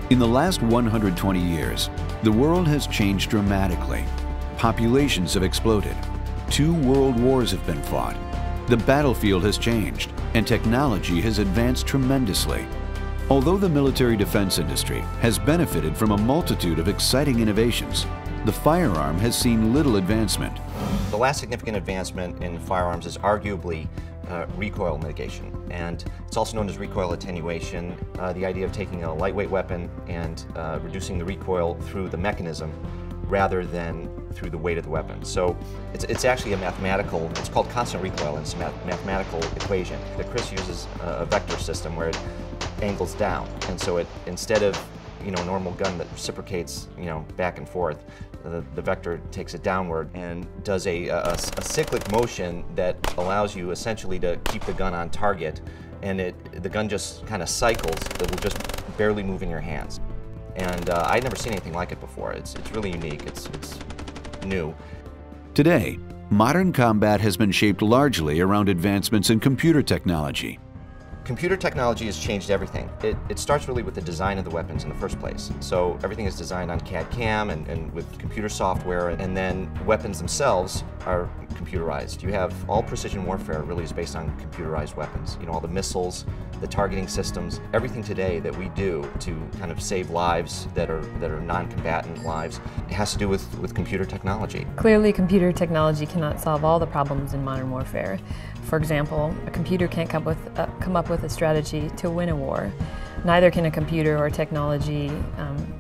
In the last 120 years, the world has changed dramatically. Populations have exploded. 2 world wars have been fought. The battlefield has changed, and technology has advanced tremendously. Although the military defense industry has benefited from a multitude of exciting innovations, the firearm has seen little advancement. The last significant advancement in firearms is arguably recoil mitigation, and it's also known as recoil attenuation, the idea of taking a lightweight weapon and reducing the recoil through the mechanism rather than through the weight of the weapon. So it's actually a mathematical, it's called constant recoil, and it's a mathematical equation. The KRISS uses a vector system where it angles down, and so it, instead of a normal gun that reciprocates back and forth, the vector takes it downward and does a cyclic motion that allows you essentially to keep the gun on target, and the gun just kind of cycles. It will just barely move in your hands. And I'd never seen anything like it before. It's really unique. It's new. Today, modern combat has been shaped largely around advancements in computer technology. Computer technology has changed everything. It starts really with the design of the weapons in the first place. So everything is designed on CAD/CAM and with computer software, and then weapons themselves are computerized. You have all precision warfare really is based on computerized weapons. All the missiles, the targeting systems, everything today that we do to kind of save lives that are non-combatant lives, it has to do with computer technology. Clearly, computer technology cannot solve all the problems in modern warfare. For example, a computer can't come up with a strategy to win a war. Neither can a computer or technology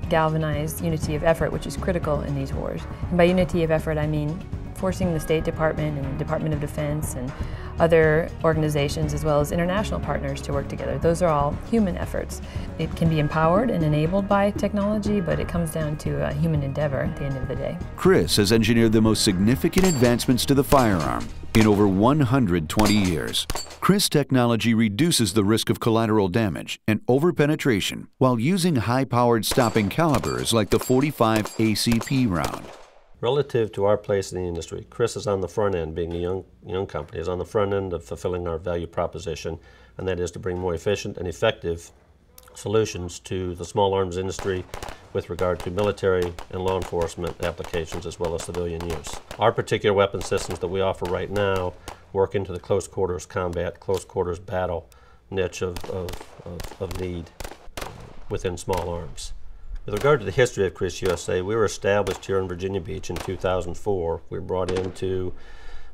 galvanize unity of effort, which is critical in these wars. And by unity of effort, I mean forcing the State Department and the Department of Defense and other organizations as well as international partners to work together. Those are all human efforts. It can be empowered and enabled by technology, but it comes down to a human endeavor at the end of the day. KRISS has engineered the most significant advancements to the firearm in over 120 years. KRISS technology reduces the risk of collateral damage and overpenetration while using high-powered stopping calibers like the .45 ACP round. Relative to our place in the industry, KRISS is on the front end, being a young company, is on the front end of fulfilling our value proposition, and that is to bring more efficient and effective solutions to the small arms industry with regard to military and law enforcement applications as well as civilian use. Our particular weapon systems that we offer right now work into the close quarters combat, close quarters battle niche of need within small arms. With regard to the history of KRISS USA, we were established here in Virginia Beach in 2004. We were brought in to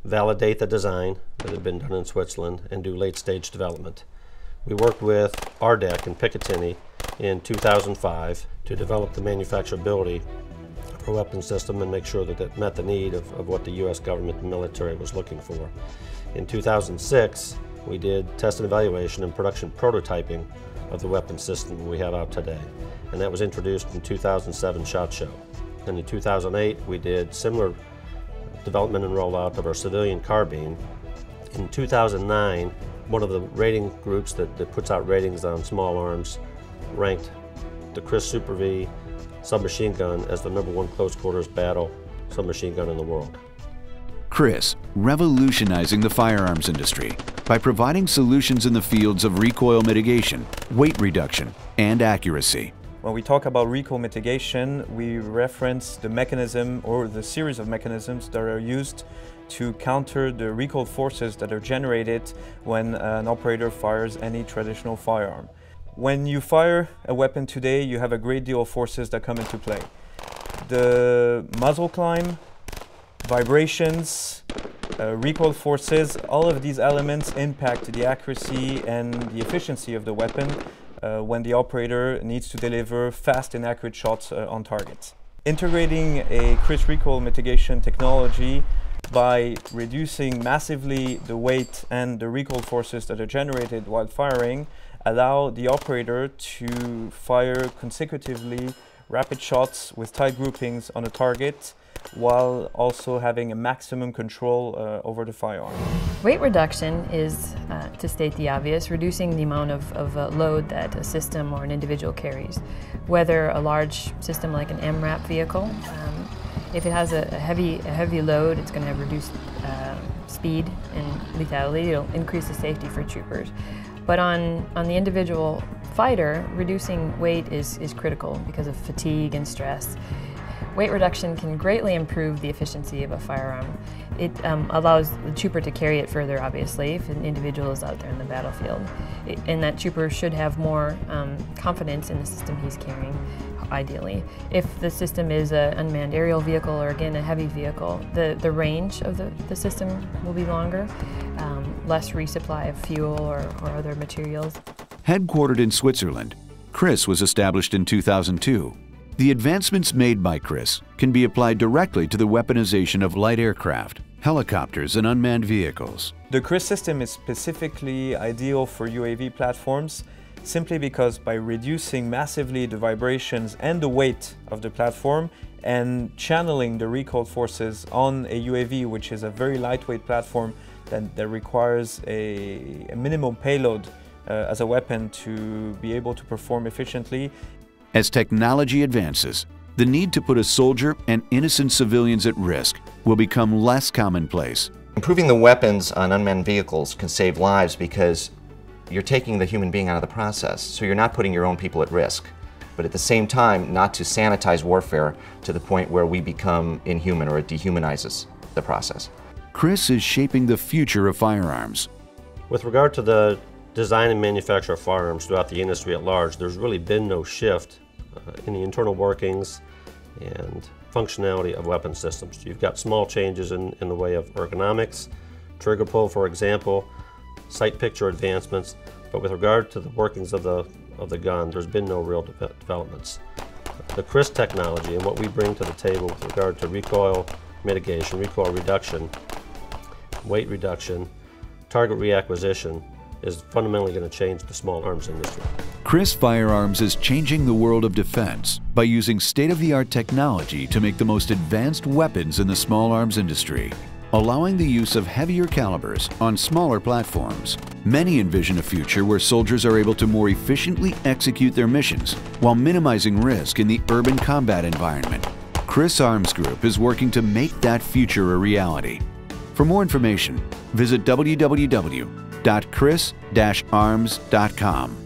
validate the design that had been done in Switzerland and do late-stage development. We worked with RDEC in Picatinny in 2005 to develop the manufacturability of our weapon system and make sure that it met the need of what the U.S. government and military was looking for. In 2006, we did test and evaluation and production prototyping of the weapon system we have out today, and that was introduced in 2007 SHOT Show. And in 2008, we did similar development and rollout of our civilian carbine. In 2009, one of the rating groups that puts out ratings on small arms ranked the KRISS Super V submachine gun as the #1 close quarters battle submachine gun in the world. KRISS, revolutionizing the firearms industry by providing solutions in the fields of recoil mitigation, weight reduction, and accuracy. When we talk about recoil mitigation, we reference the mechanism or the series of mechanisms that are used to counter the recoil forces that are generated when an operator fires any traditional firearm. When you fire a weapon today, you have a great deal of forces that come into play. The muzzle climb, vibrations, recoil forces, all of these elements impact the accuracy and the efficiency of the weapon when the operator needs to deliver fast and accurate shots on target. Integrating a KRISS recoil mitigation technology by reducing massively the weight and the recoil forces that are generated while firing allow the operator to fire consecutively rapid shots with tight groupings on a target while also having a maximum control over the firearm. Weight reduction is, to state the obvious, reducing the amount of load that a system or an individual carries. Whether a large system like an MRAP vehicle, if it has a heavy load, it's going to have reduced speed and lethality. It'll increase the safety for troopers. But on the individual fighter, reducing weight is critical because of fatigue and stress. Weight reduction can greatly improve the efficiency of a firearm. It allows the trooper to carry it further, obviously, if an individual is out there in the battlefield. And that trooper should have more confidence in the system he's carrying, ideally. If the system is an unmanned aerial vehicle or, again, a heavy vehicle, the range of the system will be longer, less resupply of fuel or other materials. Headquartered in Switzerland, KRISS was established in 2002. The advancements made by KRISS can be applied directly to the weaponization of light aircraft, helicopters, and unmanned vehicles. The KRISS system is specifically ideal for UAV platforms simply because by reducing massively the vibrations and the weight of the platform and channeling the recoil forces on a UAV, which is a very lightweight platform that requires a minimum payload as a weapon to be able to perform efficiently. As technology advances, the need to put a soldier and innocent civilians at risk will become less commonplace. Improving the weapons on unmanned vehicles can save lives because you're taking the human being out of the process, so you're not putting your own people at risk. But at the same time, not to sanitize warfare to the point where we become inhuman or it dehumanizes the process. KRISS is shaping the future of firearms. With regard to the design and manufacture of firearms throughout the industry at large, there's really been no shift in the internal workings and functionality of weapon systems. You've got small changes in the way of ergonomics, trigger pull, for example, sight picture advancements, but with regard to the workings of the gun, there's been no real developments. The KRISS technology and what we bring to the table with regard to recoil mitigation, recoil reduction, weight reduction, target reacquisition is fundamentally going to change the small arms industry. KRISS Firearms is changing the world of defense by using state-of-the-art technology to make the most advanced weapons in the small arms industry, allowing the use of heavier calibers on smaller platforms. Many envision a future where soldiers are able to more efficiently execute their missions while minimizing risk in the urban combat environment. KRISS Arms Group is working to make that future a reality. For more information, visit www.kriss-arms.com.